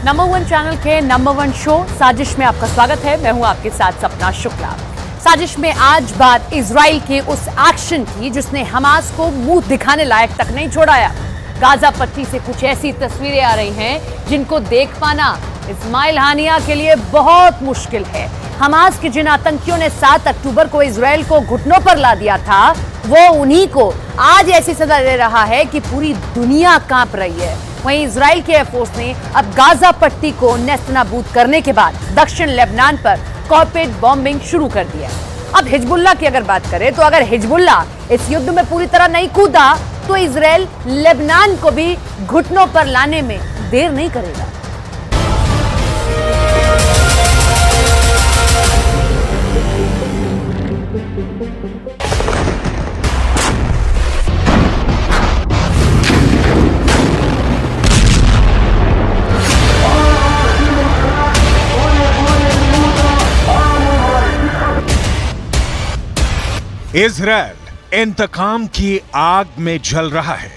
Number 1 channel के number 1 show साजिश में आपका स्वागत है। मैं हूं आपके साथ सपना शुक्ला। साजिश में आज बात इजराइल के उस एक्शन की जिसने हमास को मुंह दिखाने लायक तक नहीं छोड़ाया। गाजा पट्टी से कुछ ऐसी तस्वीरें आ रही हैं जिनको देख पाना इस्माइल हानिया के लिए बहुत मुश्किल है। हमास के जिन आतंकियों ने 7 अक्टूबर को इजराइल को घुटनों पर ला दिया था, वो उन्हीं को आज ऐसी सजा दे रहा है कि पूरी दुनिया कांप रही है। वहीं इजराइल के एयरफोर्स ने अब गाजा पट्टी को नेस्तनाबूद करने के बाद दक्षिण लेबनान पर कॉर्पोरेट बॉम्बिंग शुरू कर दिया। अब हिजबुल्लाह की अगर बात करें तो अगर हिजबुल्लाह इस युद्ध में पूरी तरह नहीं कूदा तो इजराइल लेबनान को भी घुटनों पर लाने में देर नहीं करेगा। इजराइल इंतकाम की आग में जल रहा है।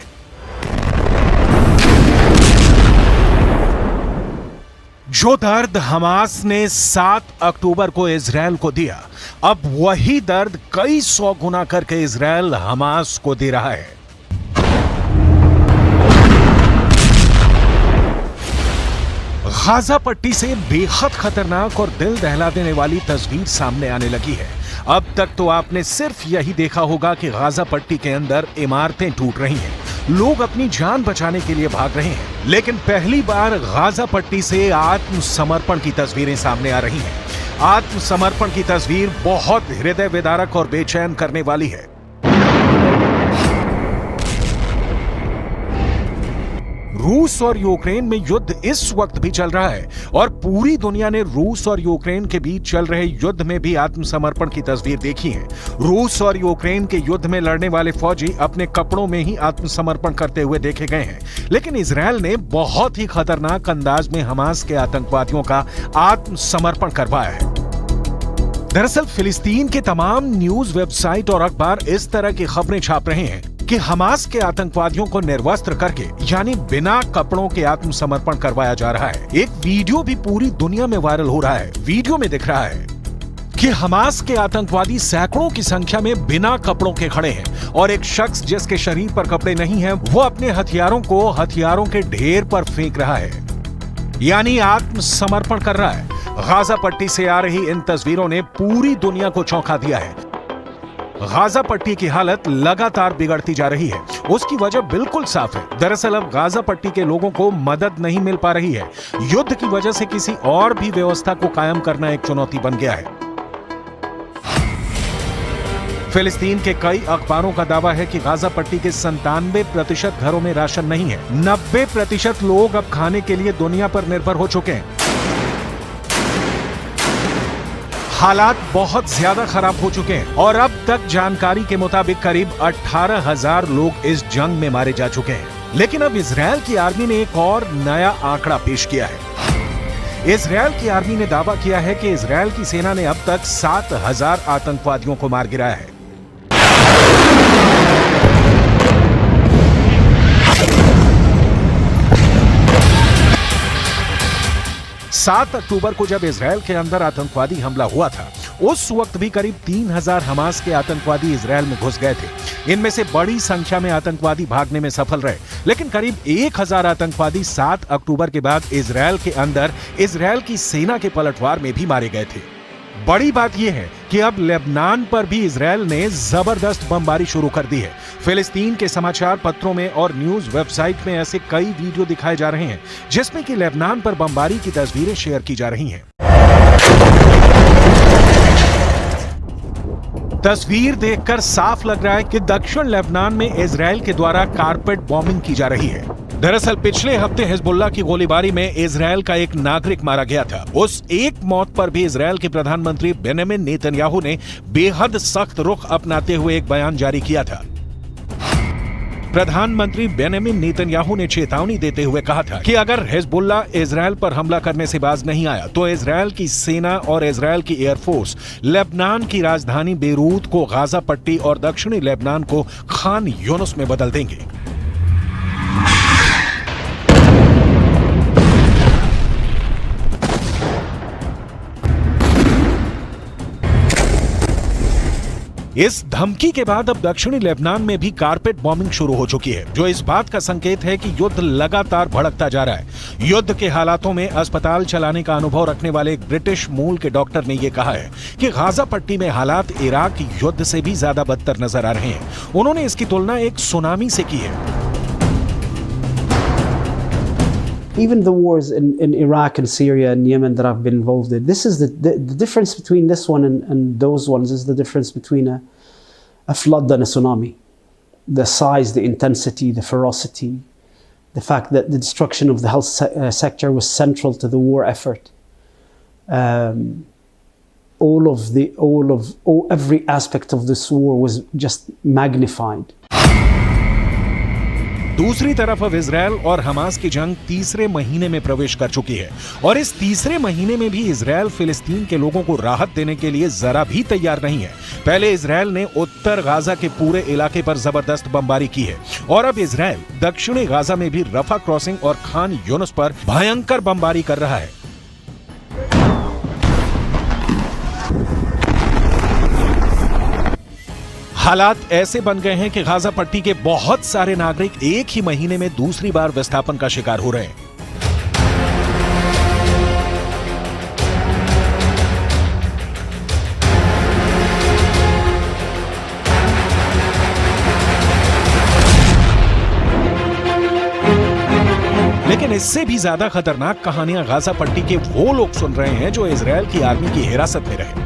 जो दर्द हमास ने 7 अक्टूबर को इजराइल को दिया, अब वही दर्द कई 100 गुना करके इजराइल हमास को दे रहा है। गाजा पट्टी से बेहद खतरनाक और दिल दहला देने वाली तस्वीर सामने आने लगी है। अब तक तो आपने सिर्फ यही देखा होगा कि गाजा पट्टी के अंदर इमारतें टूट रही हैं, लोग अपनी जान बचाने के लिए भाग रहे हैं, लेकिन पहली बार गाजा पट्टी से आत्मसमर्पण की तस्वीरें सामने आ रही हैं। आत्मसमर्पण की तस्वीर बहुत हृदय विदारक और बेचैन करने वाली है। रूस और यूक्रेन में युद्ध इस वक्त भी चल रहा है और पूरी दुनिया ने रूस और यूक्रेन के बीच चल रहे युद्ध में भी आत्मसमर्पण की तस्वीर देखी है। रूस और यूक्रेन के युद्ध में लड़ने वाले फौजी अपने कपड़ों में ही आत्मसमर्पण करते हुए देखे गए हैं, लेकिन इजराइल ने बहुत ही खतरनाक अंदाज में हमास के आतंकवादियों का आत्मसमर्पण करवाया है। दरअसल फिलिस्तीन के तमाम न्यूज वेबसाइट और अखबार इस तरह की खबरें छाप रहे हैं कि हमास के आतंकवादियों को निर्वस्त्र करके यानी बिना कपड़ों के आत्मसमर्पण करवाया जा रहा है। एक वीडियो भी पूरी दुनिया में वायरल हो रहा है। वीडियो में दिख रहा है कि हमास के आतंकवादी सैकड़ों की संख्या में बिना कपड़ों के खड़े हैं और एक शख्स जिसके शरीर पर कपड़े नहीं हैं, वो अपने हथियारों को हथियारों के ढेर पर फेंक रहा है, यानी आत्मसमर्पण कर रहा है। गाजा पट्टी से आ रही इन तस्वीरों ने पूरी दुनिया को चौंका दिया है। गाजा पट्टी की हालत लगातार बिगड़ती जा रही है। उसकी वजह बिल्कुल साफ है। दरअसल अब गाजा पट्टी के लोगों को मदद नहीं मिल पा रही है। युद्ध की वजह से किसी और भी व्यवस्था को कायम करना एक चुनौती बन गया है। फिलिस्तीन के कई अखबारों का दावा है कि गाजा पट्टी के 97% घरों में राशन नहीं है। 90% लोग अब खाने के लिए दुनिया पर निर्भर हो चुके हैं। हालात बहुत ज्यादा खराब हो चुके हैं और अब तक जानकारी के मुताबिक करीब 18,000 लोग इस जंग में मारे जा चुके हैं। लेकिन अब इजराइल की आर्मी ने एक और नया आंकड़ा पेश किया है। इजराइल की आर्मी ने दावा किया है कि इजराइल की सेना ने अब तक 7,000 आतंकवादियों को मार गिराया है। 7 अक्टूबर को जब इजराइल के अंदर आतंकवादी हमला हुआ था, उस वक्त भी करीब 3,000 हमास के आतंकवादी इजराइल में घुस गए थे। इनमें से बड़ी संख्या में आतंकवादी भागने में सफल रहे, लेकिन करीब 1,000 आतंकवादी 7 अक्टूबर के बाद इजराइल के अंदर इजराइल की सेना के पलटवार में भी मारे गए थे। बड़ी बात यह है कि अब लेबनान पर भी इजराइल ने जबरदस्त बमबारी शुरू कर दी है। फिलिस्तीन के समाचार पत्रों में और न्यूज वेबसाइट में ऐसे कई वीडियो दिखाए जा रहे हैं जिसमें कि लेबनान पर बमबारी की तस्वीरें शेयर की जा रही हैं। तस्वीर देखकर साफ लग रहा है कि दक्षिण लेबनान में इजराइल के द्वारा कारपेट बॉम्बिंग की जा रही है। दरअसल पिछले हफ्ते हिजबुल्लाह की गोलीबारी में इजराइल का एक नागरिक मारा गया था। उस एक मौत पर भी इजराइल के प्रधानमंत्री बेंजामिन नेतन्याहू ने बेहद सख्त रुख अपनाते हुए एक बयान जारी किया था। प्रधानमंत्री बेंजामिन नेतन्याहू ने चेतावनी देते हुए कहा था कि अगर हिजबुल्लाह इजराइल पर हमला करने से बाज नहीं आया तो इजराइल की सेना और इजराइल की एयरफोर्स लेबनान की राजधानी बेरूत को गाजा पट्टी और दक्षिणी लेबनान को खान यूनुस में बदल देंगे। इस धमकी के बाद अब दक्षिणी लेबनान में भी कारपेट बॉम्बिंग शुरू हो चुकी है, जो इस बात का संकेत है कि युद्ध लगातार भड़कता जा रहा है। युद्ध के हालातों में अस्पताल चलाने का अनुभव रखने वाले एक ब्रिटिश मूल के डॉक्टर ने यह कहा है कि गाजा पट्टी में हालात इराक युद्ध से भी ज्यादा बदतर नजर आ रहे हैं। उन्होंने इसकी तुलना एक सुनामी से की है। Even the wars in Iraq and Syria and Yemen that I've been involved in, this is the difference between this one and those ones is the difference between a flood and a tsunami. The size, the intensity, the ferocity, the fact that the destruction of the health sector was central to the war effort. Every aspect of this war was just magnified. दूसरी तरफ अब Israel और Hamas की जंग तीसरे महीने में प्रवेश कर चुकी है और इस तीसरे महीने में भी इजरायल फिलिस्तीन के लोगों को राहत देने के लिए जरा भी तैयार नहीं है। पहले इजरायल ने उत्तर गाजा के पूरे इलाके पर जबरदस्त बमबारी की है और अब इजरायल दक्षिणी गाजा में भी रफा क्रॉसिंग और खान यूनुस पर भयंकर बमबारी कर रहा है। हालात ऐसे बन गए हैं कि गाजा पट्टी के बहुत सारे नागरिक एक ही महीने में दूसरी बार विस्थापन का शिकार हो रहे हैं। लेकिन इससे भी ज्यादा खतरनाक कहानियां गाजा पट्टी के वो लोग सुन रहे हैं जो इजरायल की आर्मी की हिरासत में रहे।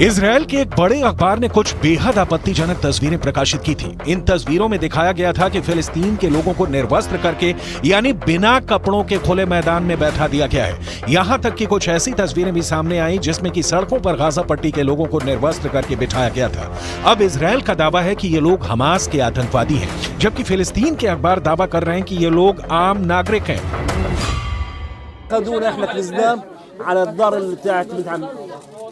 इजरायल के एक बड़े अखबार ने कुछ बेहद आपत्तिजनक तस्वीरें प्रकाशित की थी। इन तस्वीरों में दिखाया गया था कि फिलिस्तीन के लोगों को निर्वस्त्र करके यानी बिना कपड़ों के खुले मैदान में बैठा दिया गया है। यहां तक कि कुछ ऐसी तस्वीरें भी सामने आई जिसमें कि सड़कों पर गाजा पट्टी के लोगों को निर्वस्त्र करके बिठाया गया था। अब इजरायल का दावा है कि ये लोग हमास के आतंकवादी हैं, जबकि फिलिस्तीन के अखबार दावा कर रहे हैं कि ये लोग आम नागरिक हैं।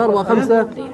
4-5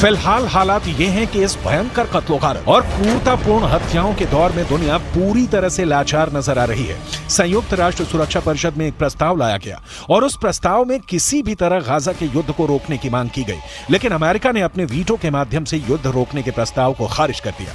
फिलहाल हालात ये हैं कि इस भयंकर कत्लोगारत और क्रूरतापूर्ण हत्याओं के दौर में दुनिया पूरी तरह से लाचार नजर आ रही है। संयुक्त राष्ट्र सुरक्षा परिषद में एक प्रस्ताव लाया गया और उस प्रस्ताव में किसी भी तरह गाजा के युद्ध को रोकने की मांग की गई, लेकिन अमेरिका ने अपने वीटो के माध्यम से युद्ध रोकने के प्रस्ताव को खारिज कर दिया।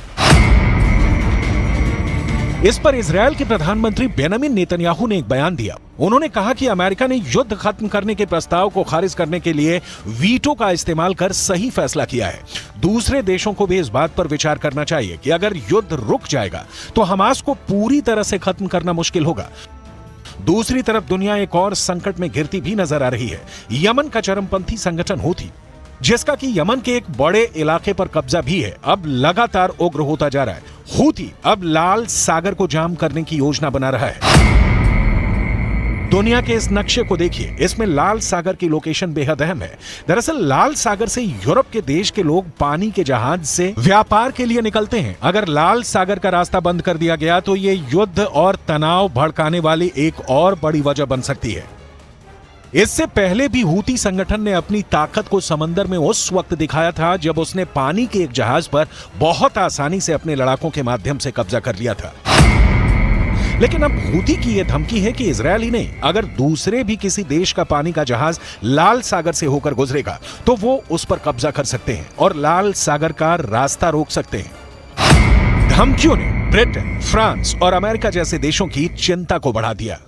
इस पर इजरायल के प्रधानमंत्री बेंजामिन नेतन्याहू ने एक बयान दिया। उन्होंने कहा कि अमेरिका ने युद्ध खत्म करने के प्रस्ताव को खारिज करने के लिए वीटो का इस्तेमाल कर सही फैसला किया है। दूसरे देशों को भी इस बात पर विचार करना चाहिए कि अगर युद्ध रुक जाएगा तो हमास को पूरी तरह से खत्म करना मुश्किल होगा। दूसरी तरफ दुनिया एक और संकट में घिरती भी नजर आ रही है। यमन का चरमपंथी संगठन हूथी, जिसका कि यमन के एक बड़े इलाके पर कब्जा भी है, अब लगातार उग्र होता जा रहा है। हूथी अब लाल सागर को जाम करने की योजना बना रहा है। दुनिया के इस नक्शे को देखिए, इसमें लाल सागर की लोकेशन बेहद अहम है। दरअसल लाल सागर से यूरोप के देश के लोग पानी के जहाज से व्यापार के लिए निकलते हैं। अगर लाल सागर का रास्ता बंद कर दिया गया तो ये युद्ध और तनाव भड़काने वाली एक और बड़ी वजह बन सकती है। इससे पहले भी हूती संगठन ने अपनी ताकत को समंदर में उस वक्त दिखाया था जब उसने पानी के एक जहाज पर बहुत आसानी से अपने लड़ाकों के माध्यम से कब्जा कर लिया था। लेकिन अब हूती की यह धमकी है कि इजरायल ही नहीं, अगर दूसरे भी किसी देश का पानी का जहाज लाल सागर से होकर गुजरेगा तो वो उस पर कब्जा कर सकते हैं और लाल सागर का रास्ता रोक सकते हैं। धमकियों ने ब्रिटेन, फ्रांस और अमेरिका जैसे देशों की चिंता को बढ़ा दिया।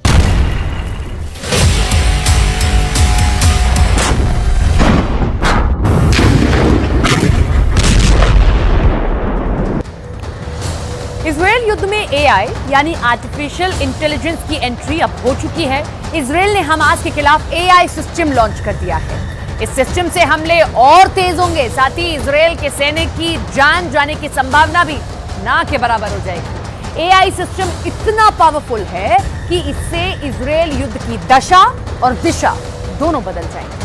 इजरायल युद्ध में एआई यानी आर्टिफिशियल इंटेलिजेंस की एंट्री अब हो चुकी है। इजरायल ने हमास के खिलाफ एआई सिस्टम लॉन्च कर दिया है। इस सिस्टम से हमले और तेज होंगे, साथ ही इजरायल के सैनिक की जान जाने की संभावना भी ना के बराबर हो जाएगी। एआई सिस्टम इतना पावरफुल है कि इससे इजरायल युद्ध की दशा और दिशा दोनों बदल जाएंगे।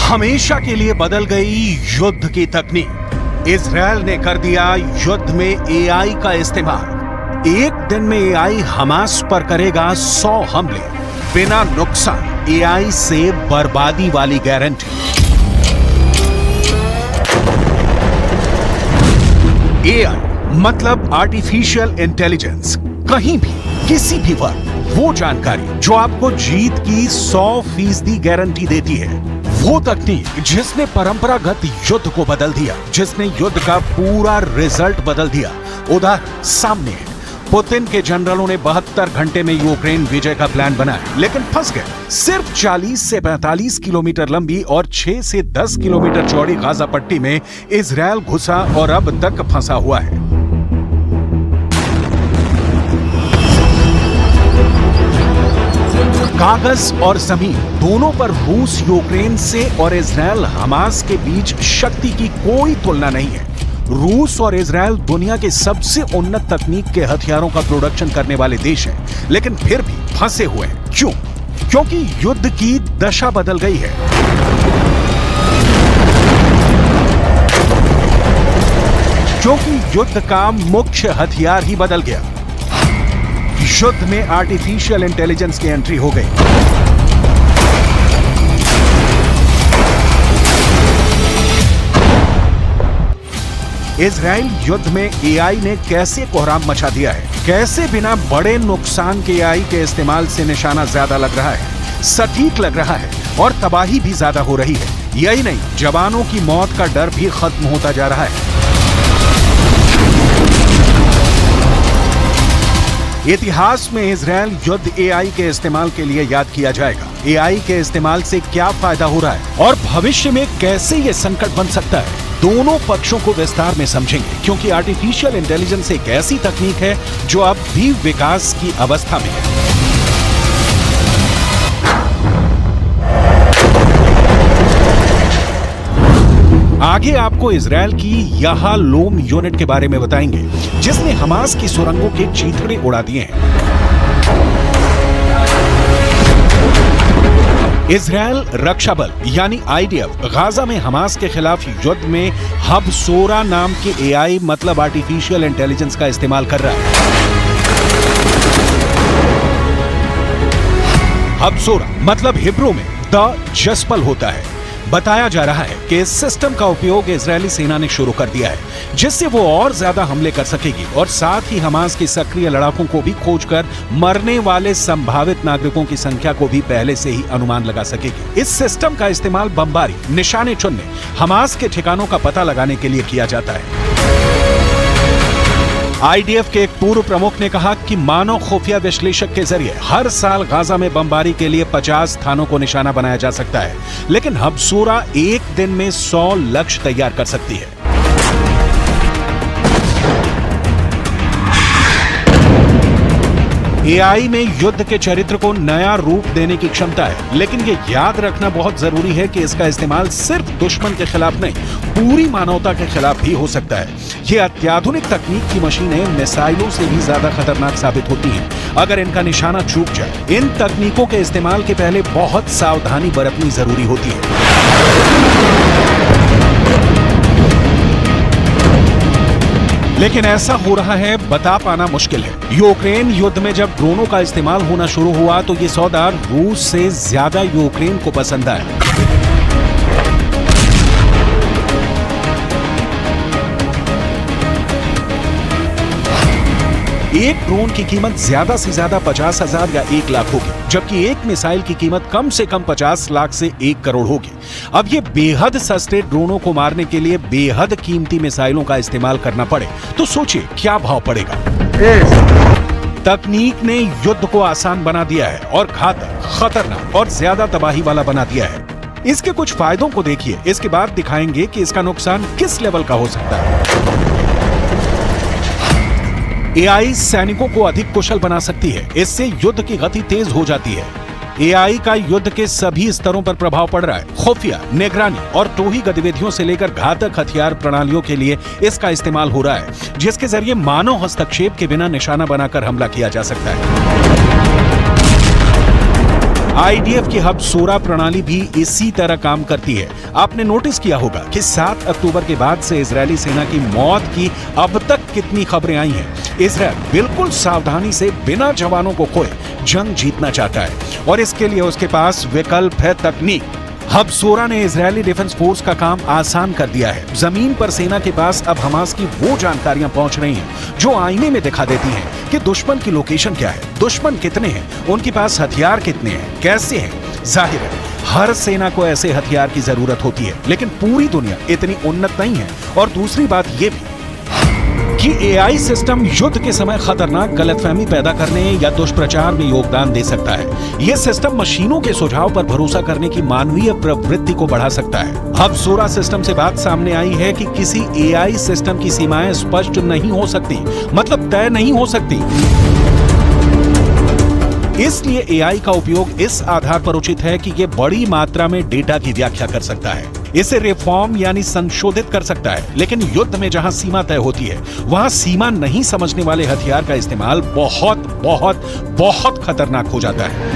हमेशा के लिए बदल गई युद्ध की तकनीक। इजरायल ने कर दिया युद्ध में एआई का इस्तेमाल। एक दिन में एआई हमास पर करेगा 100 हमले, बिना नुकसान, एआई से बर्बादी वाली गारंटी। एआई मतलब आर्टिफिशियल इंटेलिजेंस। कहीं भी किसी भी वक्त वो जानकारी जो आपको जीत की 100% गारंटी देती है, वो तकनीक जिसने परंपरागत युद्ध को बदल दिया, जिसने युद्ध का पूरा रिजल्ट बदल दिया। उदाहरण सामने है, पुतिन के जनरलों ने 72 घंटे में यूक्रेन विजय का प्लान बनाया, लेकिन फंस गए। सिर्फ 40 से 45 किलोमीटर लंबी और 6 से 10 किलोमीटर चौड़ी गाजा पट्टी में इजरायल घुसा और अब तक फंसा हुआ है। कागज और जमीन दोनों पर रूस यूक्रेन से और इजरायल हमास के बीच शक्ति की कोई तुलना नहीं है। रूस और इजरायल दुनिया के सबसे उन्नत तकनीक के हथियारों का प्रोडक्शन करने वाले देश हैं, लेकिन फिर भी फंसे हुए हैं। क्यों? क्योंकि युद्ध की दशा बदल गई है। क्योंकि युद्ध का मुख्य हथियार ही बदल गया। युद्ध में आर्टिफिशियल इंटेलिजेंस की एंट्री हो गई। इजरायल युद्ध में एआई ने कैसे कोहराम मचा दिया है, कैसे बिना बड़े नुकसान के एआई के इस्तेमाल से निशाना ज्यादा लग रहा है, सटीक लग रहा है और तबाही भी ज्यादा हो रही है। यही नहीं, जवानों की मौत का डर भी खत्म होता जा रहा है। इतिहास में इजरायल युद्ध एआई के इस्तेमाल के लिए याद किया जाएगा। एआई के इस्तेमाल से क्या फायदा हो रहा है और भविष्य में कैसे ये संकट बन सकता है, दोनों पक्षों को विस्तार में समझेंगे, क्योंकि आर्टिफिशियल इंटेलिजेंस एक ऐसी तकनीक है जो अब भी विकास की अवस्था में है। आगे आपको इजरायल की याहालोम यूनिट के बारे में बताएंगे, जिसने हमास की सुरंगों के चीथड़े उड़ा दिए हैं। इजरायल रक्षा बल यानी आईडीएफ गाजा में हमास के खिलाफ युद्ध में हबसोरा नाम के एआई मतलब आर्टिफिशियल इंटेलिजेंस का इस्तेमाल कर रहा है। हबसोरा मतलब हिब्रू में द जस्पल होता है। बताया जा रहा है कि इस सिस्टम का उपयोग इजरायली सेना ने शुरू कर दिया है, जिससे वो और ज्यादा हमले कर सकेगी और साथ ही हमास के सक्रिय लड़ाकों को भी खोजकर मरने वाले संभावित नागरिकों की संख्या को भी पहले से ही अनुमान लगा सकेगी। इस सिस्टम का इस्तेमाल बमबारी, निशाने चुनने, हमास के ठिकानों का पता लगाने के लिए किया जाता है। आईडीएफ के एक पूर्व प्रमुख ने कहा कि मानव खुफिया विश्लेषक के जरिए हर साल गाजा में बमबारी के लिए 50 स्थानों को निशाना बनाया जा सकता है, लेकिन हबसोरा एक दिन में 100 लक्ष्य तैयार कर सकती है। एआई में युद्ध के चरित्र को नया रूप देने की क्षमता है, लेकिन ये याद रखना बहुत जरूरी है कि इसका इस्तेमाल सिर्फ दुश्मन के खिलाफ नहीं, पूरी मानवता के खिलाफ भी हो सकता है। ये अत्याधुनिक तकनीक की मशीनें मिसाइलों से भी ज्यादा खतरनाक साबित होती हैं अगर इनका निशाना चूक जाए। इन तकनीकों के इस्तेमाल के पहले बहुत सावधानी बरतनी जरूरी होती है। लेकिन ऐसा हो रहा है बता पाना मुश्किल है। यूक्रेन युद्ध में जब ड्रोनों का इस्तेमाल होना शुरू हुआ तो ये सौदा रूस से ज्यादा यूक्रेन को पसंद आया। एक ड्रोन की कीमत ज्यादा से ज्यादा 50,000 या 1 लाख होगी, जबकि एक मिसाइल की कीमत कम से कम 50 लाख से 1 करोड़ होगी। अब ये बेहद सस्ते ड्रोनों को मारने के लिए बेहद कीमती मिसाइलों का इस्तेमाल करना पड़े तो सोचिए क्या भाव पड़ेगा। तकनीक ने युद्ध को आसान बना दिया है और घातक, खतरनाक और ज्यादा तबाही वाला बना दिया है। इसके कुछ फायदों को देखिए, इसके बाद दिखाएंगे कि इसका नुकसान किस लेवल का हो सकता है। एआई सैनिकों को अधिक कुशल बना सकती है, इससे युद्ध की गति तेज हो जाती है। एआई का युद्ध के सभी स्तरों पर प्रभाव पड़ रहा है। खुफिया, निगरानी और टोही गतिविधियों से लेकर घातक हथियार प्रणालियों के लिए इसका इस्तेमाल हो रहा है, जिसके जरिए मानव हस्तक्षेप के बिना निशाना बनाकर हमला किया जा सकता है। आईडीएफ की हब सोरा प्रणाली भी इसी तरह काम करती है। आपने नोटिस किया होगा कि 7 अक्टूबर के बाद से इजरायली सेना की मौत की अब तक कितनी खबरें आई हैं। इजरायल बिल्कुल सावधानी से बिना जवानों को खोए जंग जीतना चाहता है और इसके लिए उसके पास विकल्प है तकनीक। हब सोरा ने इजरायली डिफेंस फोर्स का काम आसान कर दिया है। जमीन पर सेना के पास अब हमास की वो जानकारियां पहुंच रही हैं जो आईने में दिखा देती हैं कि दुश्मन की लोकेशन क्या है, दुश्मन कितने हैं, उनके पास हथियार कितने हैं, कैसे हैं। जाहिर है हर सेना को ऐसे हथियार की जरूरत होती है, लेकिन पूरी दुनिया इतनी उन्नत नहीं है। और दूसरी बात ये भी कि एआई सिस्टम युद्ध के समय खतरनाक गलतफहमी पैदा करने या दुष्प्रचार में योगदान दे सकता है। यह सिस्टम मशीनों के सुझाव पर भरोसा करने की मानवीय प्रवृत्ति को बढ़ा सकता है। अब सोरा सिस्टम से बात सामने आई है कि किसी एआई सिस्टम की सीमाएं स्पष्ट नहीं हो सकती, मतलब तय नहीं हो सकती। इसलिए एआई का उपयोग इस आधार पर उचित है कि यह बड़ी मात्रा में डेटा की व्याख्या कर सकता है, इसे रिफॉर्म यानी संशोधित कर सकता है। लेकिन युद्ध में जहां सीमा तय होती है, वहां सीमा नहीं समझने वाले हथियार का इस्तेमाल बहुत बहुत बहुत खतरनाक हो जाता है।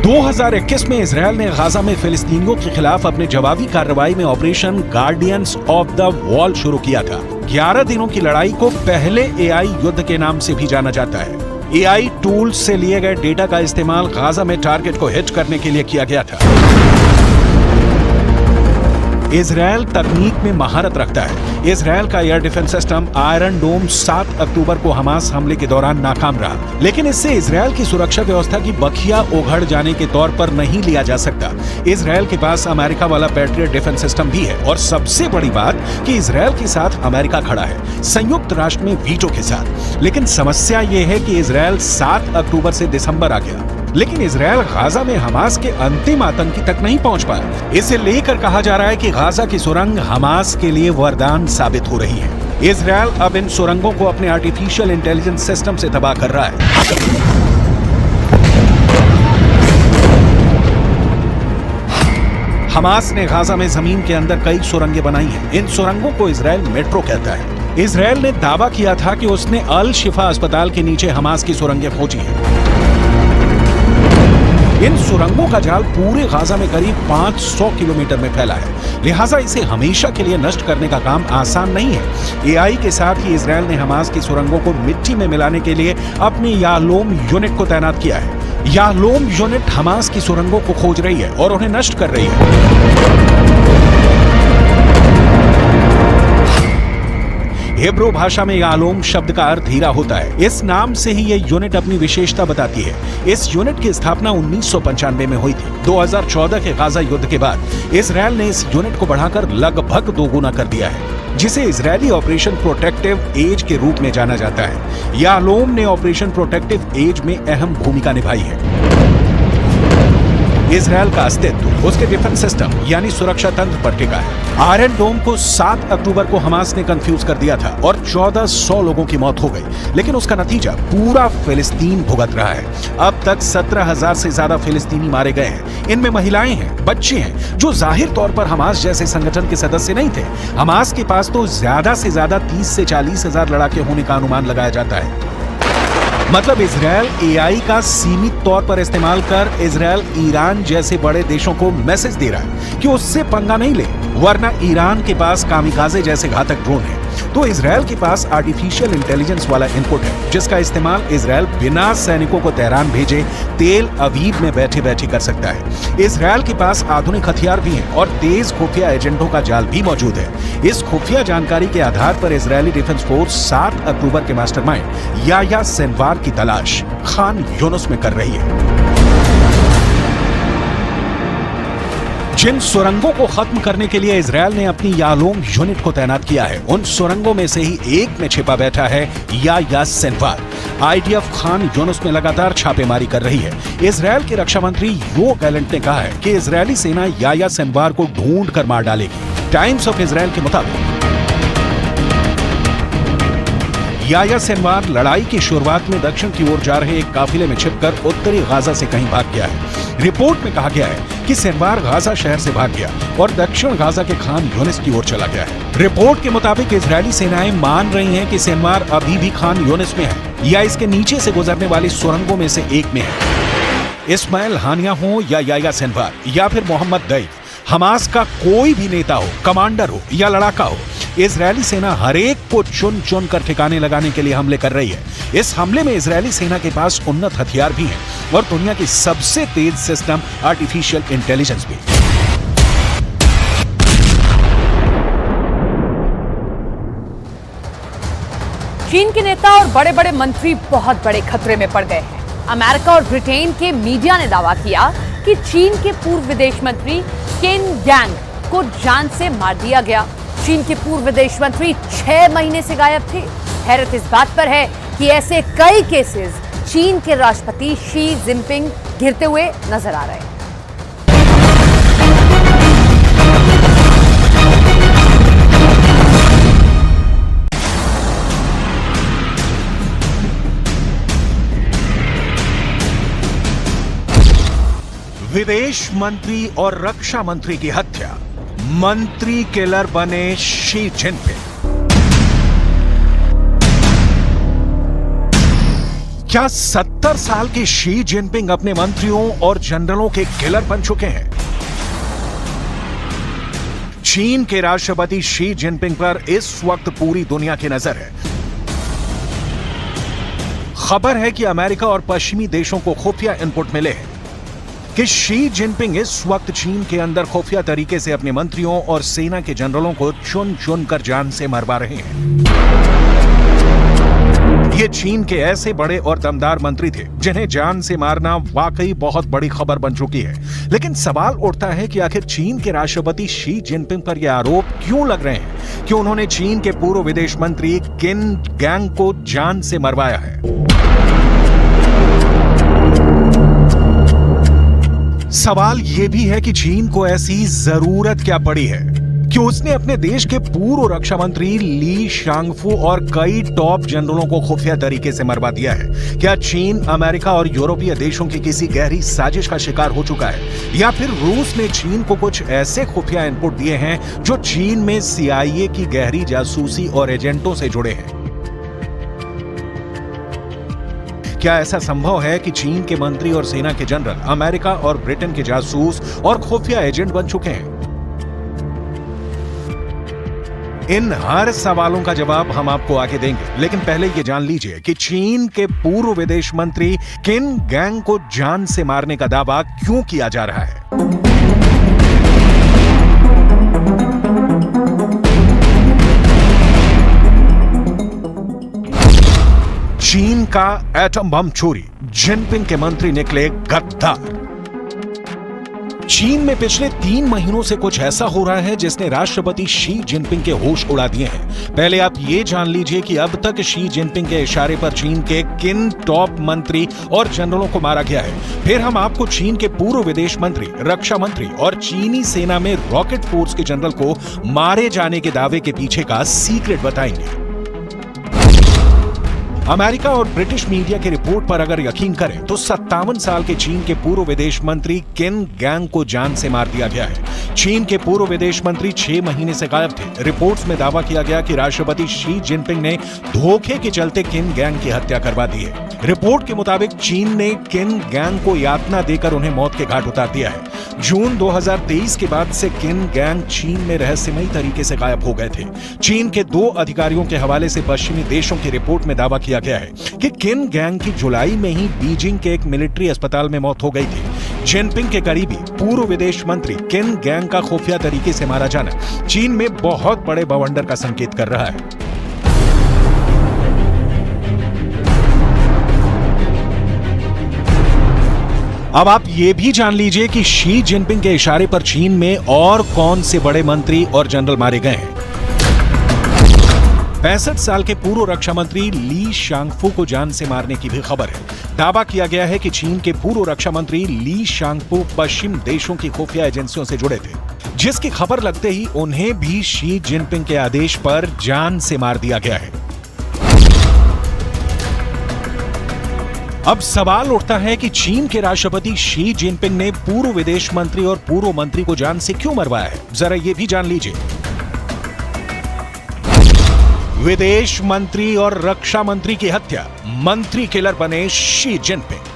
2021 में इजरायल ने गाजा में फिलिस्तीनियों के खिलाफ अपने जवाबी कार्रवाई में operation guardians of the wall शुरू किया था। 11 दिनों की लड़ाई को पहले एआई युद्ध के नाम से भी जाना जाता है। एआई टूल्स से लिए गए डेटा का इस्तेमाल गाजा में टारगेट को हिट करने के लिए किया गया था। इजरायल तकनीक में महारत रखता है। इजरायल का एयर डिफेंस सिस्टम आयरन डोम 7 अक्टूबर को हमास हमले के दौरान नाकाम रहा, लेकिन इससे इजरायल की सुरक्षा व्यवस्था की बखिया उघड़ जाने के तौर पर नहीं लिया जा सकता। इजरायल के पास अमेरिका वाला पैट्रियट डिफेंस सिस्टम भी है और सबसे बड़ी बात कि इजरायल के साथ अमेरिका खड़ा है, संयुक्त राष्ट्र में वीटो के साथ। लेकिन समस्या यह है कि इजरायल 7 अक्टूबर से दिसंबर आ गया, लेकिन इजरायल गाजा में हमास के अंतिम आतंकी तक नहीं पहुंच पाया। इसे लेकर कहा जा रहा है कि गाजा की सुरंग हमास के लिए वरदान साबित हो रही है। इजरायल अब इन सुरंगों को अपने आर्टिफिशियल इंटेलिजेंस सिस्टम से तबाह कर रहा है। हमास ने गाजा में जमीन के अंदर कई सुरंगें बनाई हैं। इन सुरंगों को इजरायल मेट्रो कहता है। इजरायल ने दावा किया था कि उसने अल शिफा अस्पताल के नीचे हमास की सुरंगें खोजी हैं। इन सुरंगों का जाल पूरे गाजा में करीब 500 किलोमीटर में फैला है, लिहाजा इसे हमेशा के लिए नष्ट करने का काम आसान नहीं है। एआई के साथ ही इजरायल ने हमास की सुरंगों को मिट्टी में मिलाने के लिए अपनी याहलोम यूनिट को तैनात किया है। याहलोम यूनिट हमास की सुरंगों को खोज रही है और उन्हें नष्ट कर रही है। हिब्रू भाषा में याहलोम शब्द का अर्थ हीरा होता है। इस नाम से ही यह यूनिट अपनी विशेषता बताती है। इस यूनिट की स्थापना 1995 में हुई थी। 2014 के गाजा युद्ध के बाद इजरायल ने इस यूनिट को बढ़ाकर लगभग दोगुना कर दिया है, जिसे इजरायली ऑपरेशन प्रोटेक्टिव एज के रूप में जाना जाता है। याहलोम ने ऑपरेशन प्रोटेक्टिव एज में अहम भूमिका निभाई है। इजरायल का अस्तित्व उसके डिफेंस सिस्टम यानी सुरक्षा तंत्र पर टिका है। आयरन डोम को 7 अक्टूबर को हमास ने कंफ्यूज कर दिया था और 1400 लोगों की मौत हो गई, लेकिन उसका नतीजा पूरा फिलिस्तीन भुगत रहा है। अब तक 17,000 से ज्यादा फिलिस्तीनी मारे गए हैं। इनमें महिलाएं हैं, बच्चे हैं, जो जाहिर तौर पर हमास जैसे संगठन के सदस्य नहीं थे। हमास के पास तो ज्यादा से ज्यादा 30 से 40 हजार लड़ाके होने का अनुमान लगाया जाता है। मतलब इजरायल एआई का सीमित तौर पर इस्तेमाल कर इजरायल ईरान जैसे बड़े देशों को मैसेज दे रहा है कि उससे पंगा नहीं ले, वरना ईरान के पास कामिकाजे जैसे घातक ड्रोन है। तो इजरायल के पास आर्टिफिशियल इंटेलिजेंस वाला इनपुट है, जिसका इस्तेमाल इजरायल बिना सैनिकों को तेहरान भेजे तेल अवीव में बैठे बैठे कर सकता है। इजरायल के पास आधुनिक हथियार भी हैं और तेज खुफिया एजेंटों का जाल भी मौजूद है। इस खुफिया जानकारी के आधार पर इजरायली डिफेंस फोर्स 7 अक्टूबर के मास्टरमाइंड याह्या सिनवार की तलाश खान यूनुस में कर रही है। जिन सुरंगों को खत्म करने के लिए इजरायल ने अपनी यालोंग यूनिट को तैनात किया है, उन सुरंगों में से ही एक में छिपा बैठा है Yahya Sinwar. IDF Khan Yunus में लगातार छापेमारी कर रही है। इजरायल के रक्षा मंत्री योव गैलेंट ने कहा है कि इजरायली सेना याह्या सिनवार को ढूंढ कर मार डालेगी। टाइम्स ऑफ इजरायल के मुताबिक याह्या सिनवार लड़ाई की शुरुआत में दक्षिण की ओर जा रहे एक काफिले में छिपकर उत्तरी गाजा से कहीं भाग गया है। रिपोर्ट में कहा गया है कि सिनवार गाजा शहर से भाग गया और दक्षिण गाजा के खान यूनिस की ओर चला गया है। रिपोर्ट के मुताबिक इजरायली सेनाएं मान रही हैं कि सिनवार अभी भी खान यूनिस में है या इसके नीचे से गुजरने वाली सुरंगों में से एक में है। इस्माइल हानिया हो या याह्या सिनवार या फिर मोहम्मद दैफ, हमास का कोई भी नेता हो, कमांडर हो या लड़ाका हो, इजरायली सेना हर एक को चुन चुन कर ठिकाने लगाने के लिए हमले कर रही है। इस हमले में इजरायली सेना के पास उन्नत हथियार भी हैं और दुनिया की सबसे तेज सिस्टम आर्टिफिशियल इंटेलिजेंस भी। चीन के नेता और बड़े बड़े मंत्री बहुत बड़े खतरे में पड़ गए हैं। अमेरिका और ब्रिटेन के मीडिया ने दावा किया कि चीन के पूर्व विदेश मंत्री किन गैंग को जान से मार दिया गया। चीन के पूर्व विदेश मंत्री 6 महीने से गायब थे। हैरत इस बात पर है कि ऐसे कई केसेस चीन के राष्ट्रपति शी जिनपिंग घिरते हुए नजर आ रहे हैं। विदेश मंत्री और रक्षा मंत्री की हत्या, मंत्री किलर बने शी जिनपिंग। क्या 70 साल के शी जिनपिंग अपने मंत्रियों और जनरलों के किलर बन चुके हैं? चीन के राष्ट्रपति शी जिनपिंग पर इस वक्त पूरी दुनिया की नजर है। खबर है कि अमेरिका और पश्चिमी देशों को खुफिया इनपुट मिले हैं कि शी जिनपिंग इस वक्त चीन के अंदर खुफिया तरीके से अपने मंत्रियों और सेना के जनरलों को चुन चुन कर जान से मरवा रहे हैं। ये चीन के ऐसे बड़े और दमदार मंत्री थे जिन्हें जान से मारना वाकई बहुत बड़ी खबर बन चुकी है। लेकिन सवाल उठता है कि आखिर चीन के राष्ट्रपति शी जिनपिंग पर यह आरोप क्यों लग रहे हैं कि उन्होंने चीन के पूर्व विदेश मंत्री किन गैंग को जान से मरवाया है। सवाल यह भी है कि चीन को ऐसी जरूरत क्या पड़ी है कि उसने अपने देश के पूर्व रक्षा मंत्री ली शांगफू और कई टॉप जनरलों को खुफिया तरीके से मरवा दिया है। क्या चीन अमेरिका और यूरोपीय देशों की किसी गहरी साजिश का शिकार हो चुका है या फिर रूस ने चीन को कुछ ऐसे खुफिया इनपुट दिए हैं जो चीन में CIA की गहरी जासूसी और एजेंटों से जुड़े हैं? क्या ऐसा संभव है कि चीन के मंत्री और सेना के जनरल अमेरिका और ब्रिटेन के जासूस और खुफिया एजेंट बन चुके हैं? इन हर सवालों का जवाब हम आपको आगे देंगे, लेकिन पहले ये जान लीजिए कि चीन के पूर्व विदेश मंत्री किन गैंग को जान से मारने का दावा क्यों किया जा रहा है। चीन का एटम बम चोरी, जिनपिंग के मंत्री निकले गद्दार। चीन में पिछले 3 महीनों से कुछ ऐसा हो रहा है जिसने राष्ट्रपति शी जिनपिंग के होश उड़ा दिए हैं। पहले आप ये जान लीजिए कि अब तक शी जिनपिंग के इशारे पर चीन के किन टॉप मंत्री और जनरलों को मारा गया है। फिर हम आपको चीन के पूर्व विदेश मंत्री, रक्षा मंत्री और चीनी सेना में रॉकेट फोर्स के जनरल को मारे जाने के दावे के पीछे का सीक्रेट बताएंगे। अमेरिका और ब्रिटिश मीडिया की रिपोर्ट पर अगर यकीन करें तो 57 साल के चीन के पूर्व विदेश मंत्री किन गैंग को जान से मार दिया गया है। चीन के पूर्व विदेश मंत्री 6 महीने से गायब थे। रिपोर्ट्स में दावा किया गया कि राष्ट्रपति शी जिनपिंग ने धोखे के चलते किन गैंग की हत्या करवा दी है। रिपोर्ट के मुताबिक चीन ने किन गैंग को यातना देकर उन्हें मौत के घाट उतार दिया है। जून 2023 के बाद से किन गैंग चीन में रहस्यमयी तरीके से गायब हो गए थे। चीन के 2 अधिकारियों के हवाले से पश्चिमी देशों की रिपोर्ट में दावा किया गया है कि किन गैंग की जुलाई में ही बीजिंग के एक मिलिट्री अस्पताल में मौत हो गई थी। जिनपिंग के करीबी पूर्व विदेश मंत्री किन गैंग का खुफिया तरीके से मारा जाना चीन में बहुत बड़े बवंडर का संकेत कर रहा है। अब आप ये भी जान लीजिए कि शी जिनपिंग के इशारे पर चीन में और कौन से बड़े मंत्री और जनरल मारे गए हैं। 65 साल के पूर्व रक्षा मंत्री ली शांगफू को जान से मारने की भी खबर है। दावा किया गया है कि चीन के पूर्व रक्षा मंत्री ली शांगफू पश्चिम देशों की खुफिया एजेंसियों से जुड़े थे, जिसकी खबर लगते ही उन्हें भी शी जिनपिंग के आदेश पर जान से मार दिया गया है। अब सवाल उठता है कि चीन के राष्ट्रपति शी जिनपिंग ने पूर्व विदेश मंत्री और पूर्व मंत्री को जान से क्यों मरवाया है, जरा ये भी जान लीजिए। विदेश मंत्री और रक्षा मंत्री की हत्या, मंत्री किलर बने शी जिनपिंग।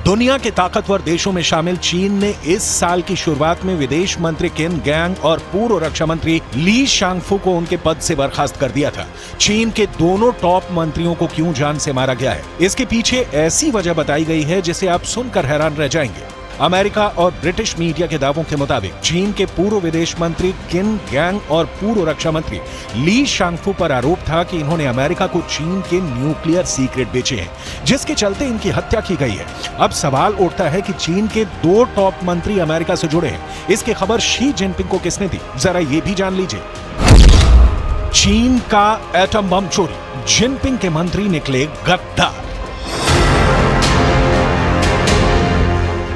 दुनिया के ताकतवर देशों में शामिल चीन ने इस साल की शुरुआत में विदेश मंत्री किन गैंग और पूर्व रक्षा मंत्री ली शांगफू को उनके पद से बर्खास्त कर दिया था। चीन के दोनों टॉप मंत्रियों को क्यों जान से मारा गया है, इसके पीछे ऐसी वजह बताई गई है जिसे आप सुनकर हैरान रह जाएंगे। अमेरिका और ब्रिटिश मीडिया के दावों के मुताबिक चीन के पूर्व विदेश मंत्री किन गैंग और पूर्व रक्षा मंत्री ली शांगफू पर आरोप था कि इन्होंने अमेरिका को चीन के न्यूक्लियर सीक्रेट बेचे हैं, जिसके चलते इनकी हत्या की गई है। अब सवाल उठता है कि चीन के 2 टॉप मंत्री अमेरिका से जुड़े हैं। इसकी खबर शी जिनपिंग को किसने दी, जरा ये भी जान लीजिए। चीन का एटम बम चोरी, जिनपिंग के मंत्री निकले गद्दार।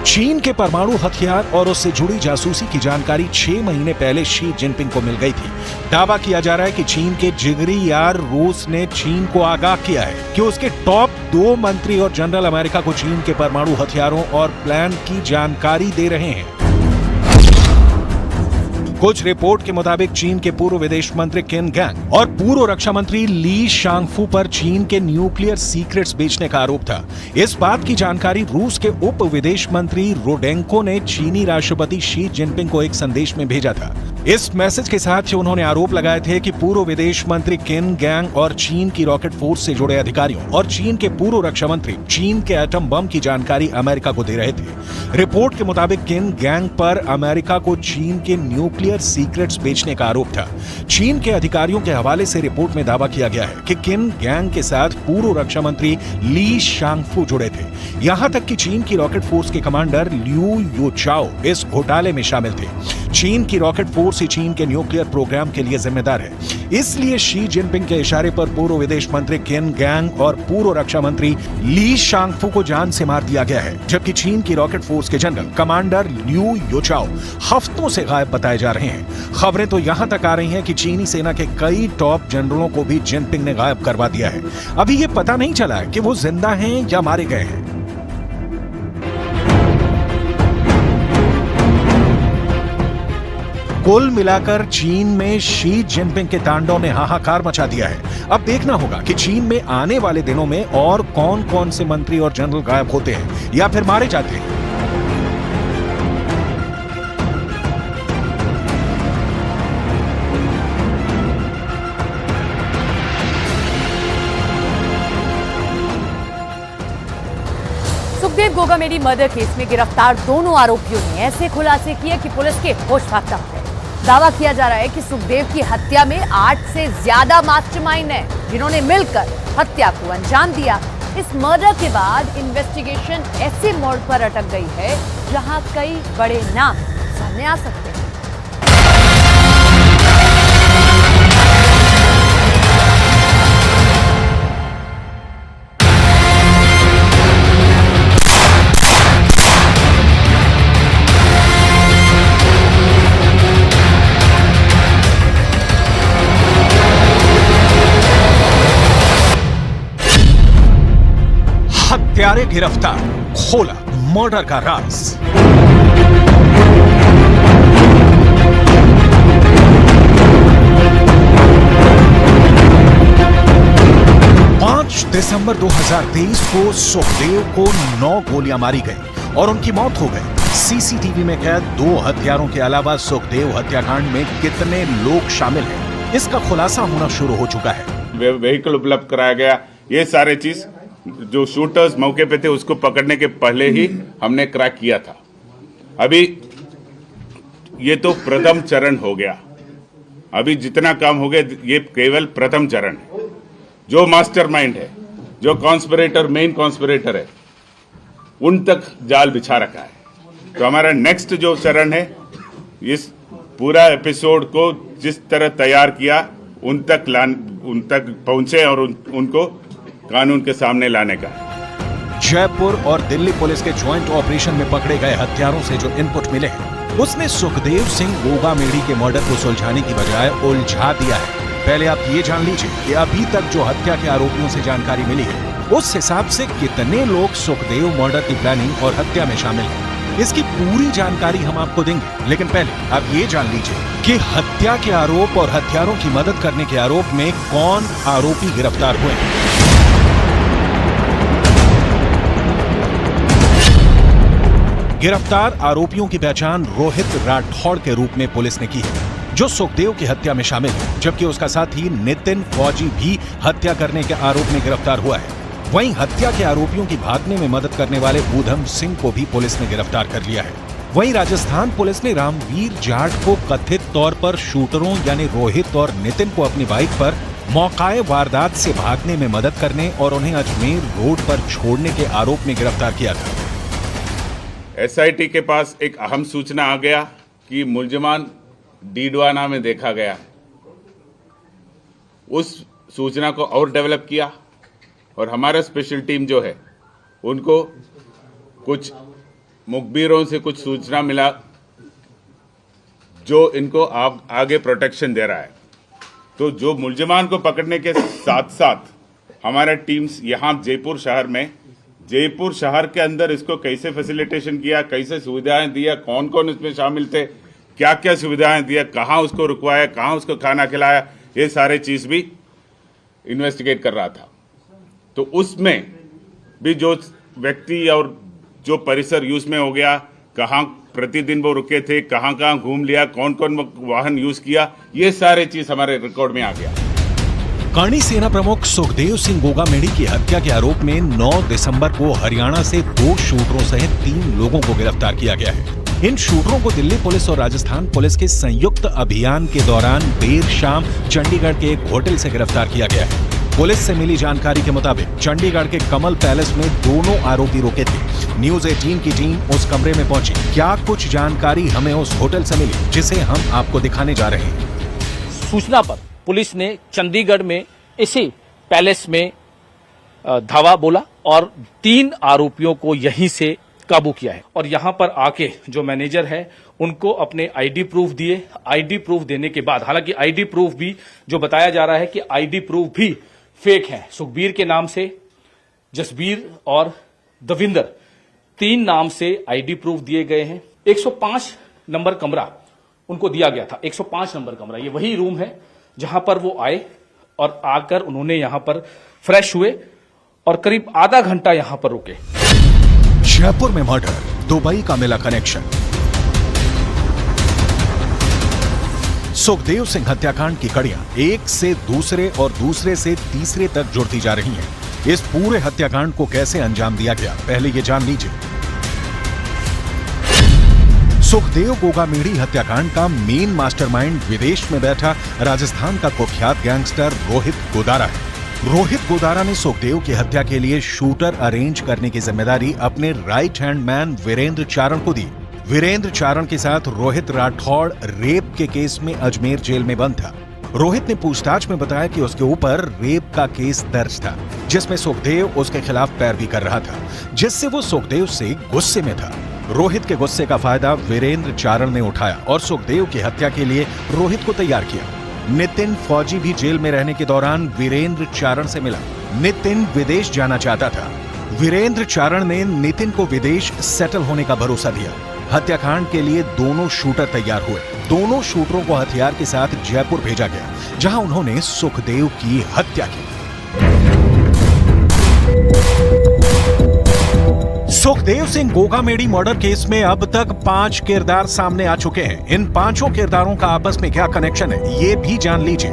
चीन के परमाणु हथियार और उससे जुड़ी जासूसी की जानकारी 6 महीने पहले शी जिनपिंग को मिल गई थी। दावा किया जा रहा है कि चीन के जिगरी यार रूस ने चीन को आगाह किया है कि उसके टॉप 2 मंत्री और जनरल अमेरिका को चीन के परमाणु हथियारों और प्लान की जानकारी दे रहे हैं। कुछ रिपोर्ट के मुताबिक चीन के पूर्व विदेश मंत्री किन गैंग और पूर्व रक्षा मंत्री ली शांगफू पर चीन के न्यूक्लियर सीक्रेट्स बेचने का आरोप था। इस बात की जानकारी रूस के उप विदेश मंत्री रोडेंको ने चीनी राष्ट्रपति शी जिनपिंग को एक संदेश में भेजा था। इस मैसेज के साथ ही उन्होंने आरोप लगाए थे कि पूर्व विदेश मंत्री किन गैंग और चीन की रॉकेट फोर्स से जुड़े अधिकारियों और चीन के पूर्व रक्षा मंत्री चीन के एटम बम की जानकारी अमेरिका को दे रहे थे। रिपोर्ट के मुताबिक किन गैंग पर अमेरिका को चीन के न्यूक्लियर सीक्रेट्स बेचने का आरोप था। चीन के अधिकारियों के हवाले से रिपोर्ट में दावा किया गया है कि किन गैंग के साथ पूर्व रक्षा मंत्री ली शांगफू जुड़े थे। यहां तक कि चीन की रॉकेट फोर्स के कमांडर लियू युचाओ इस घोटाले में शामिल थे। चीन की रॉकेट फोर्स ही चीन के न्यूक्लियर प्रोग्राम के लिए जिम्मेदार है। इसलिए शी जिनपिंग के इशारे पर पूर्व विदेश मंत्री किन गैंग और पूर्व रक्षा मंत्री ली शांगफू को जान से मार दिया गया है, जबकि चीन की रॉकेट फोर्स के जनरल कमांडर लियू युचाओ हफ्तों से गायब बताए जा रहे हैं। खबरें तो यहां तक आ रही हैं कि चीनी सेना के कई टॉप जनरलों को भी जिनपिंग ने गायब करवा दिया है। अभी यह पता नहीं चला है कि वो जिंदा हैं या मारे गए हैं। कुल मिलाकर चीन में शी जिनपिंग के तांडव ने हाहाकार मचा दिया है। अब देखना होगा कि चीन में आने वाले दिनों में और कौन कौन से मंत्री और जनरल गायब होते हैं या फिर मारे जाते हैं। सुखदेव गोगामेडी मर्डर केस में गिरफ्तार दोनों आरोपियों ने ऐसे खुलासे किए कि पुलिस के होश फाख्ता हो गए। दावा किया जा रहा है कि सुखदेव की हत्या में 8 से ज्यादा मास्टरमाइंड हैं, जिन्होंने मिलकर हत्या को अंजाम दिया। इस मर्डर के बाद इन्वेस्टिगेशन ऐसे मोड़ पर अटक गई है जहां कई बड़े नाम सामने आ सकते हैं। हत्यारे गिरफ्तार, खोला मर्डर का राज। 5 दिसंबर 2023 को सुखदेव को 9 गोलियां मारी गई और उनकी मौत हो गई। सीसीटीवी में कैद 2 हत्यारों के अलावा सुखदेव हत्याकांड में कितने लोग शामिल हैं, इसका खुलासा होना शुरू हो चुका है। व्हीकल उपलब्ध कराया गया, ये सारे चीज जो शूटर्स मौके पे थे उसको पकड़ने के पहले ही हमने क्रैक किया था। अभी ये तो प्रथम चरण हो गया, अभी जितना काम हो गया ये केवल प्रथम चरण है। जो मास्टरमाइंड है, जो कॉन्स्पिरेटर, मेन कॉन्स्पिरेटर है, उन तक जाल बिछा रखा है। तो हमारा नेक्स्ट जो चरण है, इस पूरा एपिसोड को जिस तरह तैयार किया उन तक पहुंचे और उनको कानून के सामने लाने का। जयपुर और दिल्ली पुलिस के ज्वाइंट ऑपरेशन में पकड़े गए हत्यारों से जो इनपुट मिले हैं, उसने सुखदेव सिंह गोगामेड़ी के मर्डर को सुलझाने की बजाय उलझा दिया है। पहले आप ये जान लीजिए कि अभी तक जो हत्या के आरोपियों से जानकारी मिली है, उस हिसाब से कितने लोग सुखदेव मर्डर की प्लानिंग और हत्या में शामिल हैं। इसकी पूरी जानकारी हम आपको देंगे, लेकिन पहले आप ये जान लीजिए कि हत्या के आरोप और हत्यारों की मदद करने के आरोप में कौन आरोपी गिरफ्तार हुए हैं। गिरफ्तार आरोपियों की पहचान रोहित राठौड़ के रूप में पुलिस ने की है, जो सुखदेव की हत्या में शामिल है, जबकि उसका साथी नितिन फौजी भी हत्या करने के आरोप में गिरफ्तार हुआ है। वहीं हत्या के आरोपियों की भागने में मदद करने वाले ऊधम सिंह को भी पुलिस ने गिरफ्तार कर लिया है। वहीं राजस्थान पुलिस ने रामवीर जाट को कथित तौर पर शूटरों यानी रोहित और नितिन को अपनी बाइक पर मौकाए वारदात से भागने में मदद करने और उन्हें अजमेर रोड पर छोड़ने के आरोप में गिरफ्तार किया था। एसआईटी के पास एक अहम सूचना आ गया कि मुलजमान डीडवाना में देखा गया है। उस सूचना को और डेवलप किया और हमारा स्पेशल टीम जो है उनको कुछ मुखबिरों से कुछ सूचना मिला जो इनको आगे प्रोटेक्शन दे रहा है। तो जो मुलजमान को पकड़ने के साथ साथ हमारा टीम्स यहाँ जयपुर शहर के अंदर इसको कैसे फैसिलिटेशन किया, कैसे सुविधाएं दिया, कौन कौन इसमें शामिल थे, क्या क्या सुविधाएं दिया, कहाँ उसको रुकवाया, कहाँ उसको खाना खिलाया, ये सारे चीज भी इन्वेस्टिगेट कर रहा था। तो उसमें भी जो व्यक्ति और जो परिसर यूज में हो गया, कहाँ प्रतिदिन वो रुके थे, कहाँ कहाँ घूम लिया, कौन कौन वाहन यूज किया, ये सारे चीज हमारे रिकॉर्ड में आ गया। करणी सेना प्रमुख सुखदेव सिंह गोगामेड़ी की हत्या के आरोप में 9 दिसंबर को हरियाणा से 2 शूटरों सहित 3 लोगों को गिरफ्तार किया गया है। इन शूटरों को दिल्ली पुलिस और राजस्थान पुलिस के संयुक्त अभियान के दौरान देर शाम चंडीगढ़ के एक होटल से गिरफ्तार किया गया है। पुलिस से मिली जानकारी के मुताबिक चंडीगढ़ के कमल पैलेस में दोनों आरोपी रुके थे। न्यूज 18 की टीम उस कमरे में पहुंची। क्या कुछ जानकारी हमें उस होटल से मिली, जिसे हम आपको दिखाने जा रहे हैं। सूचना पर पुलिस ने चंडीगढ़ में इसी पैलेस में धावा बोला और 3 आरोपियों को यहीं से काबू किया है। और यहां पर आके जो मैनेजर है उनको अपने आईडी प्रूफ दिए। आईडी प्रूफ देने के बाद, हालांकि आईडी प्रूफ भी जो बताया जा रहा है कि आईडी प्रूफ भी फेक है। सुखबीर के नाम से, जसबीर और दविंदर 3 नाम से आईडी प्रूफ दिए गए हैं। 105 नंबर कमरा उनको दिया गया था। 105 नंबर कमरा, ये वही रूम है जहां पर वो आए और आकर उन्होंने यहां पर फ्रेश हुए और करीब आधा घंटा यहां पर रुके। जयपुर में मर्डर, दुबई का मिला कनेक्शन। सुखदेव सिंह हत्याकांड की कड़ियां एक से दूसरे और दूसरे से तीसरे तक जुड़ती जा रही हैं। इस पूरे हत्याकांड को कैसे अंजाम दिया गया, पहले ये जान लीजिए। सुखदेव गोगामेड़ी हत्याकांड का मेन मास्टरमाइंड विदेश में बैठा राजस्थान का कुख्यात गैंगस्टर रोहित गोदारा है। रोहित गोदारा ने सुखदेव की हत्या के लिए शूटर अरेंज करने की जिम्मेदारी अपने राइट हैंड मैन वीरेंद्र चारण को दी। वीरेंद्र चारण के साथ रोहित राठौड़ रेप के केस में अजमेर जेल में बंद था। रोहित ने पूछताछ में बताया कि उसके ऊपर रेप का केस दर्ज था, जिसमें सुखदेव उसके खिलाफ पैरवी कर रहा था, जिससे वो सुखदेव से गुस्से में था। रोहित के गुस्से का फायदा वीरेंद्र चारण ने उठाया और सुखदेव की हत्या के लिए रोहित को तैयार किया। नितिन फौजी भी जेल में रहने के दौरान वीरेंद्र चारण से मिला। नितिन विदेश जाना चाहता था। वीरेंद्र चारण ने नितिन को विदेश सेटल होने का भरोसा दिया। हत्याकांड के लिए दोनों शूटर तैयार हुए। दोनों शूटरों को हथियार के साथ जयपुर भेजा गया, जहां उन्होंने सुखदेव की हत्या की। सुखदेव सिंह गोगामेडी मर्डर केस में अब तक 5 किरदार सामने आ चुके हैं। इन 5 किरदारों का आपस में क्या कनेक्शन है, ये भी जान लीजिए।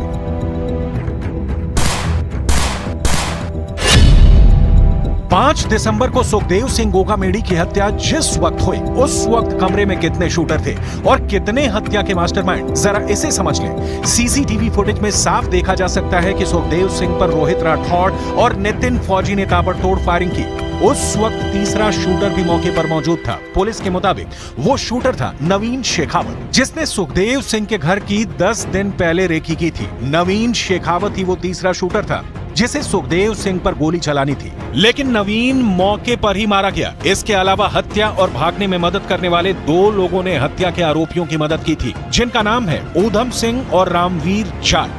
5 दिसंबर को सुखदेव सिंह गोगामेडी की हत्या जिस वक्त हुई, उस वक्त कमरे में कितने शूटर थे और कितने हत्या के मास्टरमाइंड, जरा इसे समझ लें। सीसीटीवी फुटेज में साफ देखा जा सकता है कि सुखदेव सिंह पर रोहित राठौड़ और नितिन फौजी ने ताबड़तोड़ फायरिंग की। उस वक्त तीसरा शूटर भी मौके पर मौजूद था। पुलिस के मुताबिक वो शूटर था नवीन शेखावत, जिसने सुखदेव सिंह के घर की 10 दिन पहले रेकी की थी। नवीन शेखावत ही वो तीसरा शूटर था जिसे सुखदेव सिंह पर गोली चलानी थी, लेकिन नवीन मौके पर ही मारा गया। इसके अलावा हत्या और भागने में मदद करने वाले 2 लोगों ने हत्या के आरोपियों की मदद की थी, जिनका नाम है ऊधम सिंह और रामवीर चाल।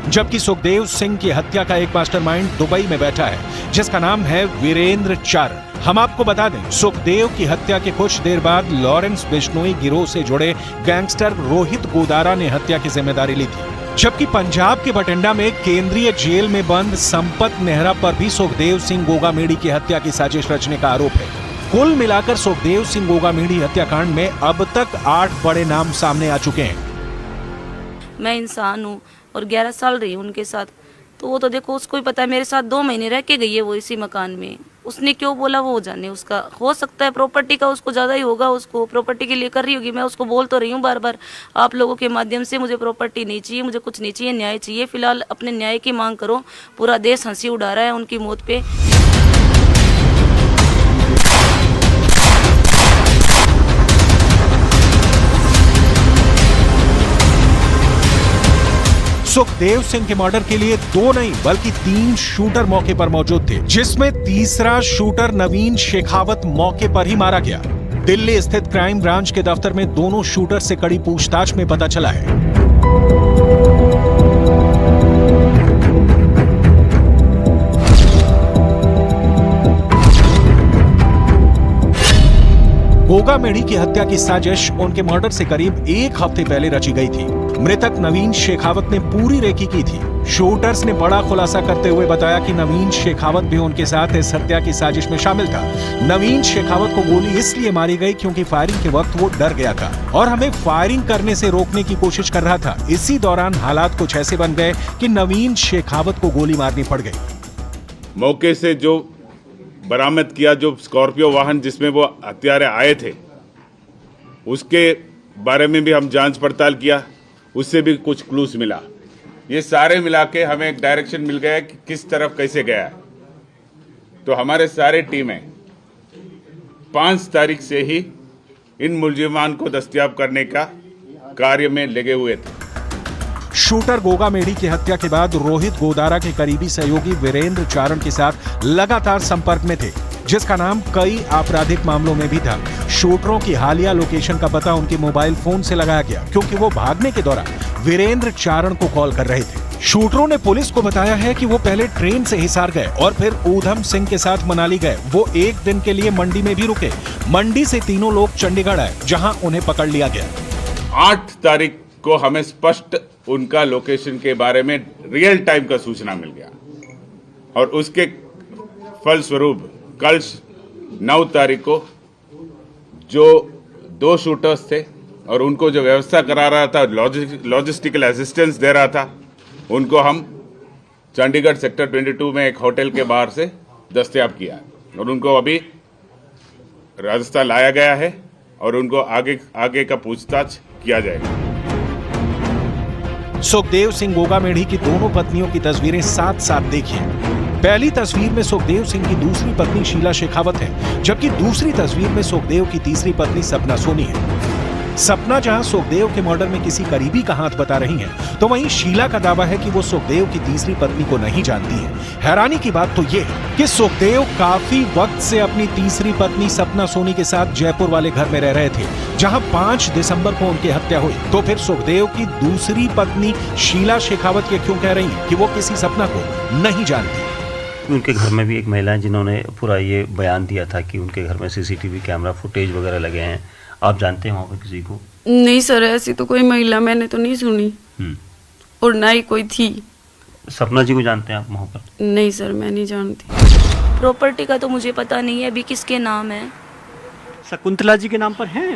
जबकि सुखदेव सिंह की हत्या का एक मास्टरमाइंड दुबई में बैठा है, जिसका नाम है वीरेंद्र चारण। हम आपको बता दें, सुखदेव की हत्या के कुछ देर बाद लॉरेंस बिश्नोई गिरोह से जुड़े गैंगस्टर रोहित गोदारा ने हत्या की जिम्मेदारी ली थी। जबकि पंजाब के बठिंडा में केंद्रीय जेल में बंद संपत नेहरा पर भी सुखदेव सिंह गोगामेडी की हत्या की साजिश रचने का आरोप है। कुल मिलाकर सुखदेव सिंह गोगामेडी हत्याकांड में अब तक 8 बड़े नाम सामने आ चुके हैं। मैं इंसान हूँ और 11 साल रही हूँ उनके साथ, तो वो तो देखो उसको ही पता है। मेरे साथ 2 महीने रह के गई है वो इसी मकान में। उसने क्यों बोला वो जाने, उसका हो सकता है प्रॉपर्टी का उसको ज़्यादा ही होगा, उसको प्रॉपर्टी के लिए कर रही होगी। मैं उसको बोल तो रही हूँ बार बार, आप लोगों के माध्यम से मुझे प्रॉपर्टी नहीं चाहिए, मुझे कुछ नहीं चाहिए, न्याय चाहिए। फिलहाल अपने न्याय की मांग करो। पूरा देश हंसी उड़ा रहा है उनकी मौत पे। सुखदेव सिंह के मर्डर के लिए 2 नहीं बल्कि 3 शूटर मौके पर मौजूद थे, जिसमें तीसरा शूटर नवीन शेखावत मौके पर ही मारा गया। दिल्ली स्थित क्राइम ब्रांच के दफ्तर में दोनों शूटर से कड़ी पूछताछ में पता चला है गोगामेडी की हत्या की साजिश उनके मर्डर से करीब 1 हफ्ते पहले रची गई थी। मृतक नवीन शेखावत ने पूरी रेकी की थी। शूटर्स ने बड़ा खुलासा करते हुए बताया कि नवीन शेखावत भी उनके साथ इस हत्या की साजिश में शामिल था। नवीन शेखावत को गोली इसलिए मारी गई क्योंकि फायरिंग के वक्त वो डर गया था और हमें फायरिंग करने से रोकने की कोशिश कर रहा था। इसी दौरान हालात कुछ ऐसे बन गए कि नवीन शेखावत को गोली मारनी पड़ गई। मौके से जो बरामद किया, जो स्कॉर्पियो वाहन जिसमें वो हत्यारे आए थे, उसके बारे में भी हम जांच पड़ताल किया, उससे भी कुछ क्लूज मिला। ये सारे मिला के हमें एक डायरेक्शन मिल गया कि किस तरफ कैसे गया है। तो हमारे सारे टीमें 5 तारीख से ही इन मुलजिमान को दस्तयाब करने का कार्य में लगे हुए थे। शूटर गोगामेडी की हत्या के बाद रोहित गोदारा के करीबी सहयोगी वीरेंद्र चारण के साथ लगातार संपर्क में थे, जिसका नाम कई आपराधिक मामलों में भी था। शूटरों की हालिया लोकेशन का पता उनके मोबाइल फोन से लगाया गया, क्योंकि वो भागने के दौरान वीरेंद्र चारण को कॉल कर रहे थे। शूटरों ने पुलिस को बताया है कि वो पहले ट्रेन से हिसार गए और फिर ऊधम सिंह के साथ मनाली गए। वो 1 दिन के लिए मंडी में भी रुके। मंडी से तीनों लोग चंडीगढ़ आए, जहां उन्हें पकड़ लिया गया। 8 तारीख को हमें स्पष्ट उनका लोकेशन के बारे में रियल टाइम का सूचना मिल गया और उसके फलस्वरूप कल 9 तारीख को जो 2 शूटर्स थे और उनको जो व्यवस्था करा रहा था, लॉजिस्टिकल असिस्टेंस दे रहा था, उनको हम चंडीगढ़ सेक्टर 22 में एक होटल के बाहर से दस्तयाब किया और उनको अभी राजस्थान लाया गया है और उनको आगे का पूछताछ किया जाएगा। सुखदेव सिंह गोगामेढ़ी की दोनों पत्नियों की तस्वीरें साथ साथ देखिए। पहली तस्वीर में सुखदेव सिंह की दूसरी पत्नी शीला शेखावत है, जबकि दूसरी तस्वीर में सुखदेव की तीसरी पत्नी सपना सोनी है। सपना जहां सुखदेव के मर्डर में किसी करीबी का हाथ बता रही हैं, तो वहीं शीला का दावा है कि वो सुखदेव की तीसरी पत्नी को नहीं जानती है। हैरानी की बात तो ये है कि सुखदेव काफी वक्त से अपनी तीसरी पत्नी सपना सोनी के साथ जयपुर वाले घर में रह रहे थे, जहां 5 दिसंबर को उनकी हत्या हुई। तो फिर सुखदेव की दूसरी पत्नी शीला शेखावत ये क्यों कह रही है कि वो किसी सपना को नहीं जानती? उनके घर में भी एक महिला है जिन्होंने पूरा ये बयान दिया था कि उनके घर में सीसीटीवी कैमरा फुटेज वगैरह लगे हैं। आप जानते हैं वहाँ पर किसी को? नहीं सर, ऐसी तो कोई महिला मैंने तो नहीं सुनी और ना ही कोई थी। सपना जी को जानते हैं आप वहाँ पर? नहीं सर, मैं नहीं जानती। प्रॉपर्टी का तो मुझे पता नहीं है अभी किसके नाम है। शकुंतला जी के नाम पर है?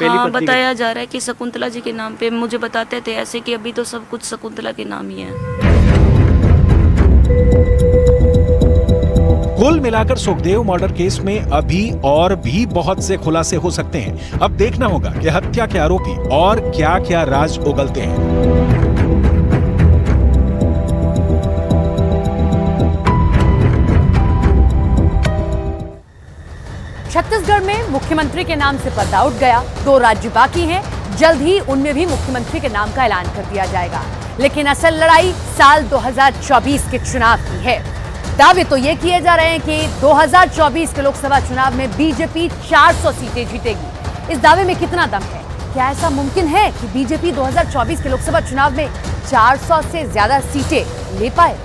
हाँ, बताया जा रहा है कि शकुंतला जी के नाम पे। मुझे बताते थे ऐसे कि अभी तो सब कुछ शकुंतला के नाम ही है। कुल मिलाकर सुखदेव मर्डर केस में अभी और भी बहुत से खुलासे हो सकते हैं। अब देखना होगा कि हत्या के आरोपी और क्या क्या राज उगलते हैं। छत्तीसगढ़ में मुख्यमंत्री के नाम से पर्दा उठ गया। 2 राज्य बाकी हैं, जल्द ही उनमें भी मुख्यमंत्री के नाम का ऐलान कर दिया जाएगा। लेकिन असल लड़ाई साल 2024 के चुनाव की है। दावे तो ये किए जा रहे हैं कि 2024 के लोकसभा चुनाव में बीजेपी 400 सीटें जीतेगी। इस दावे में कितना दम है? क्या ऐसा मुमकिन है कि बीजेपी 2024 के लोकसभा चुनाव में 400 से ज्यादा सीटें ले पाए?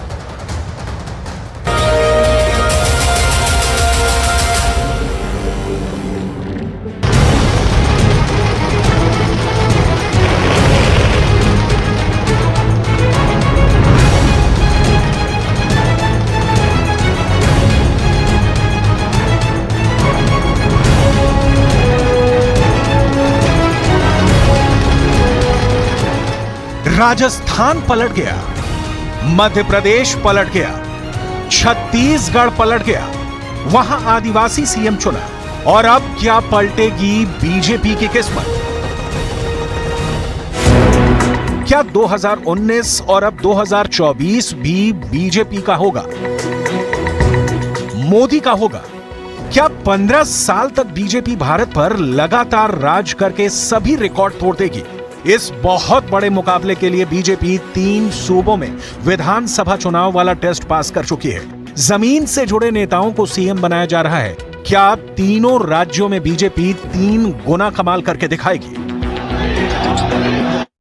राजस्थान पलट गया, मध्य प्रदेश पलट गया, छत्तीसगढ़ पलट गया, वहां आदिवासी सीएम चुना। और अब क्या पलटेगी बीजेपी की किस्मत? क्या 2019 और अब 2024 भी बीजेपी का होगा, मोदी का होगा? क्या 15 साल तक बीजेपी भारत पर लगातार राज करके सभी रिकॉर्ड तोड़ देगी? इस बहुत बड़े मुकाबले के लिए बीजेपी 3 सूबों में विधानसभा चुनाव वाला टेस्ट पास कर चुकी है। जमीन से जुड़े नेताओं को सीएम बनाया जा रहा है। क्या तीनों राज्यों में बीजेपी 3 गुना कमाल करके दिखाएगी?